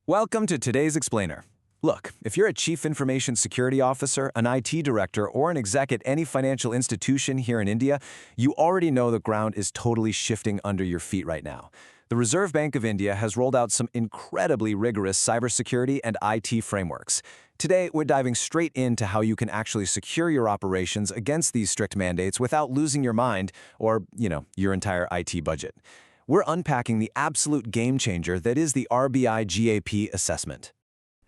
Welcome to today's explainer. Look, if you're a chief information security officer, an IT director, or an exec at any financial institution here in India, you already know the ground is totally shifting under your feet right now. The Reserve Bank of India has rolled out some incredibly rigorous cybersecurity and IT frameworks. Today, we're diving straight into how you can actually secure your operations against these strict mandates without losing your mind or, your entire IT budget. We're unpacking the absolute game changer that is the RBI GAP assessment.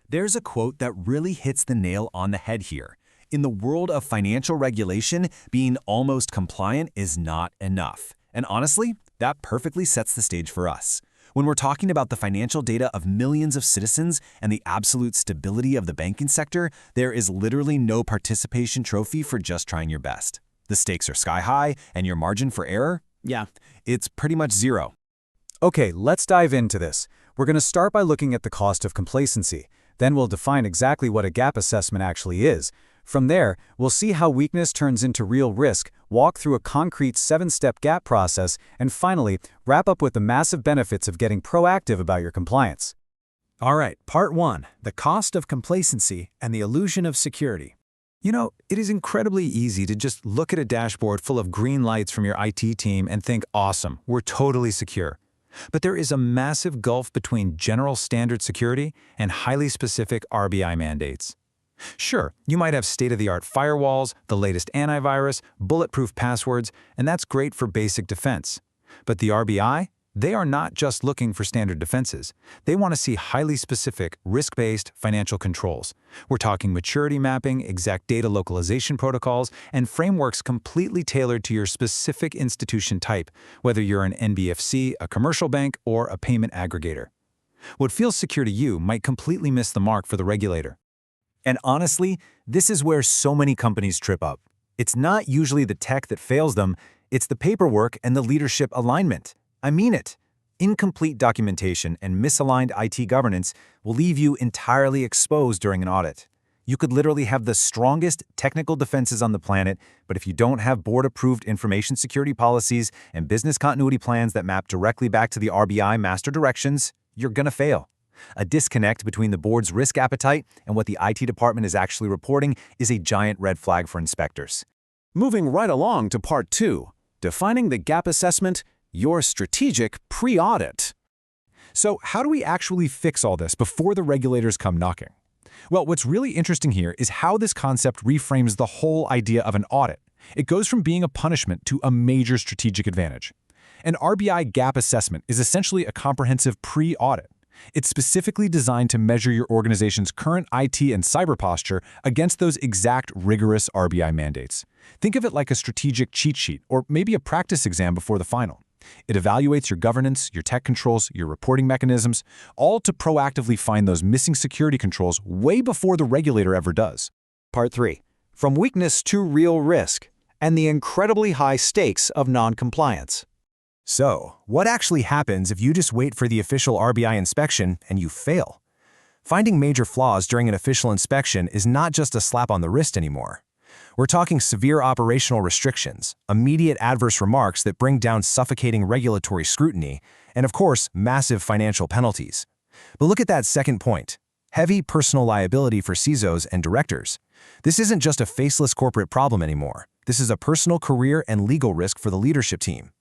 There's a quote that really hits the nail on the head here. In the world of financial regulation, being almost compliant is not enough. And honestly, that perfectly sets the stage for us. When we're talking about the financial data of millions of citizens and the absolute stability of the banking sector, there is literally no participation trophy for just trying your best. The stakes are sky high, and your margin for error? Yeah, it's pretty much zero. Okay, let's dive into this. We're going to start by looking at the cost of complacency. Then we'll define exactly what a gap assessment actually is. From there, we'll see how weakness turns into real risk, walk through a concrete 7-step gap process, and finally, wrap up with the massive benefits of getting proactive about your compliance. All right, part 1, the cost of complacency and the illusion of security. It is incredibly easy to just look at a dashboard full of green lights from your IT team and think, awesome, we're totally secure. But there is a massive gulf between general standard security and highly specific RBI mandates. Sure, you might have state-of-the-art firewalls, the latest antivirus, bulletproof passwords, and that's great for basic defense. But the RBI? They are not just looking for standard defenses. They want to see highly specific, risk-based financial controls. We're talking maturity mapping, exact data localization protocols, and frameworks completely tailored to your specific institution type, whether you're an NBFC, a commercial bank, or a payment aggregator. What feels secure to you might completely miss the mark for the regulator. And honestly, this is where so many companies trip up. It's not usually the tech that fails them, it's the paperwork and the leadership alignment. I mean it. Incomplete documentation and misaligned IT governance will leave you entirely exposed during an audit. You could literally have the strongest technical defenses on the planet, but if you don't have board-approved information security policies and business continuity plans that map directly back to the RBI master directions, you're gonna fail. A disconnect between the board's risk appetite and what the IT department is actually reporting is a giant red flag for inspectors. Moving right along to part 2, defining the gap assessment, your strategic pre-audit. So how do we actually fix all this before the regulators come knocking? Well, what's really interesting here is how this concept reframes the whole idea of an audit. It goes from being a punishment to a major strategic advantage. An RBI Gap Assessment is essentially a comprehensive pre-audit. It's specifically designed to measure your organization's current IT and cyber posture against those exact rigorous RBI mandates. Think of it like a strategic cheat sheet or maybe a practice exam before the final. It evaluates your governance, your tech controls, your reporting mechanisms, all to proactively find those missing security controls way before the regulator ever does. Part 3, from weakness to real risk, and the incredibly high stakes of non-compliance. So, what actually happens if you just wait for the official RBI inspection and you fail? Finding major flaws during an official inspection is not just a slap on the wrist anymore. We're talking severe operational restrictions, immediate adverse remarks that bring down suffocating regulatory scrutiny, and of course, massive financial penalties. But look at that second point. Heavy personal liability for CISOs and directors. This isn't just a faceless corporate problem anymore. This is a personal career and legal risk for the leadership team.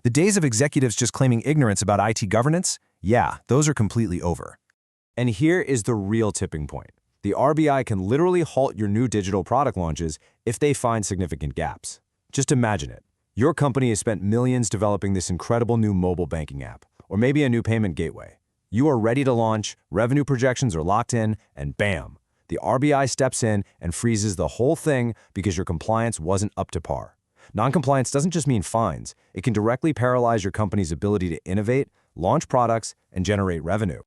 The days of executives just claiming ignorance about IT governance? Yeah, those are completely over. And here is the real tipping point. The RBI can literally halt your new digital product launches if they find significant gaps. Just imagine it. Your company has spent millions developing this incredible new mobile banking app, or maybe a new payment gateway. You are ready to launch, revenue projections are locked in, and bam! The RBI steps in and freezes the whole thing because your compliance wasn't up to par. Non-compliance doesn't just mean fines. It can directly paralyze your company's ability to innovate, launch products, and generate revenue.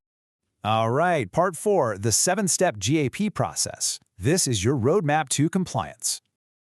All right, part 4, the 7-step GAP process. This is your roadmap to compliance.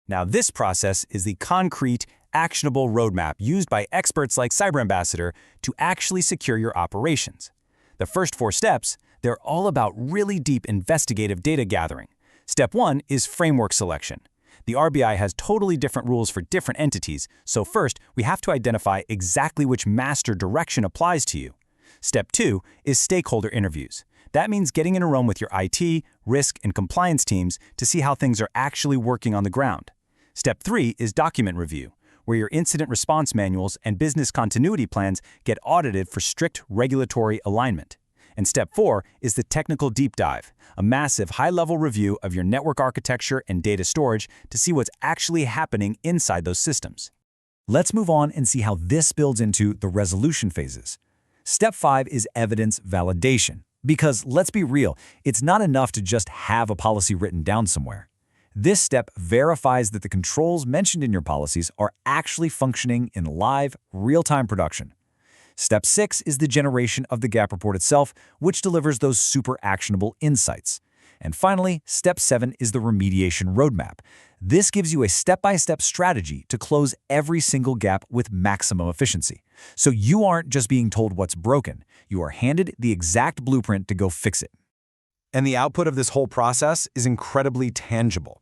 Now, this process is the concrete, actionable roadmap used by experts like Cyber Ambassador to actually secure your operations. The first 4 steps, they're all about really deep investigative data gathering. Step 1 is framework selection. The RBI has totally different rules for different entities, so first, we have to identify exactly which master direction applies to you. Step 2 is stakeholder interviews. That means getting in a room with your IT, risk, and compliance teams to see how things are actually working on the ground. Step 3 is document review, where your incident response manuals and business continuity plans get audited for strict regulatory alignment. And step 4 is the technical deep dive, a massive high-level review of your network architecture and data storage to see what's actually happening inside those systems. Let's move on and see how this builds into the resolution phases. Step 5 is evidence validation. Because let's be real, it's not enough to just have a policy written down somewhere. This step verifies that the controls mentioned in your policies are actually functioning in live, real-time production. Step 6 is the generation of the gap report itself, which delivers those super actionable insights. And finally, step 7 is the remediation roadmap. This gives you a step-by-step strategy to close every single gap with maximum efficiency. So you aren't just being told what's broken, you are handed the exact blueprint to go fix it. And the output of this whole process is incredibly tangible.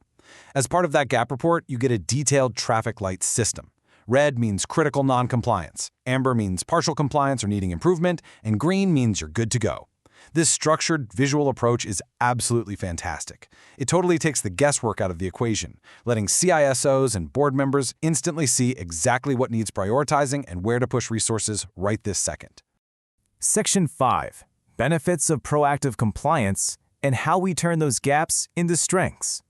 As part of that gap report, you get a detailed traffic light system. Red means critical non-compliance, amber means partial compliance or needing improvement, and green means you're good to go. This structured, visual approach is absolutely fantastic. It totally takes the guesswork out of the equation, letting CISOs and board members instantly see exactly what needs prioritizing and where to push resources right this second. Section 5. Benefits of proactive compliance and how we turn those gaps into strengths.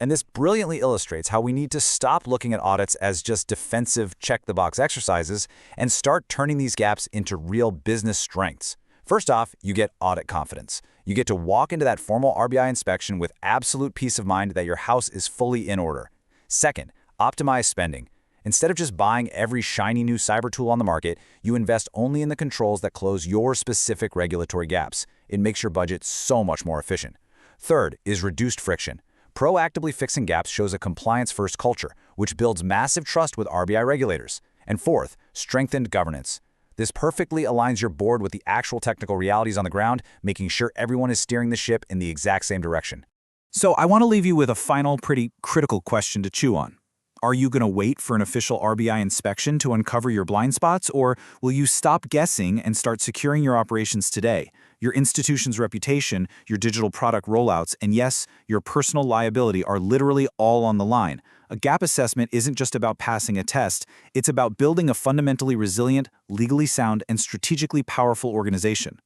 And this brilliantly illustrates how we need to stop looking at audits as just defensive check-the-box exercises and start turning these gaps into real business strengths. First off, you get audit confidence. You get to walk into that formal RBI inspection with absolute peace of mind that your house is fully in order. Second, optimize spending. Instead of just buying every shiny new cyber tool on the market, you invest only in the controls that close your specific regulatory gaps. It makes your budget so much more efficient. Third is reduced friction. Proactively fixing gaps shows a compliance-first culture, which builds massive trust with RBI regulators. And fourth, strengthened governance. This perfectly aligns your board with the actual technical realities on the ground, making sure everyone is steering the ship in the exact same direction. So I want to leave you with a final, pretty critical question to chew on. Are you going to wait for an official RBI inspection to uncover your blind spots, or will you stop guessing and start securing your operations today? Your institution's reputation, your digital product rollouts, and yes, your personal liability are literally all on the line. A gap assessment isn't just about passing a test, it's about building a fundamentally resilient, legally sound, and strategically powerful organization.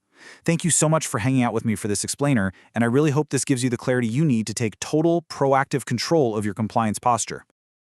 Thank you so much for hanging out with me for this explainer, and I really hope this gives you the clarity you need to take total, proactive control of your compliance posture.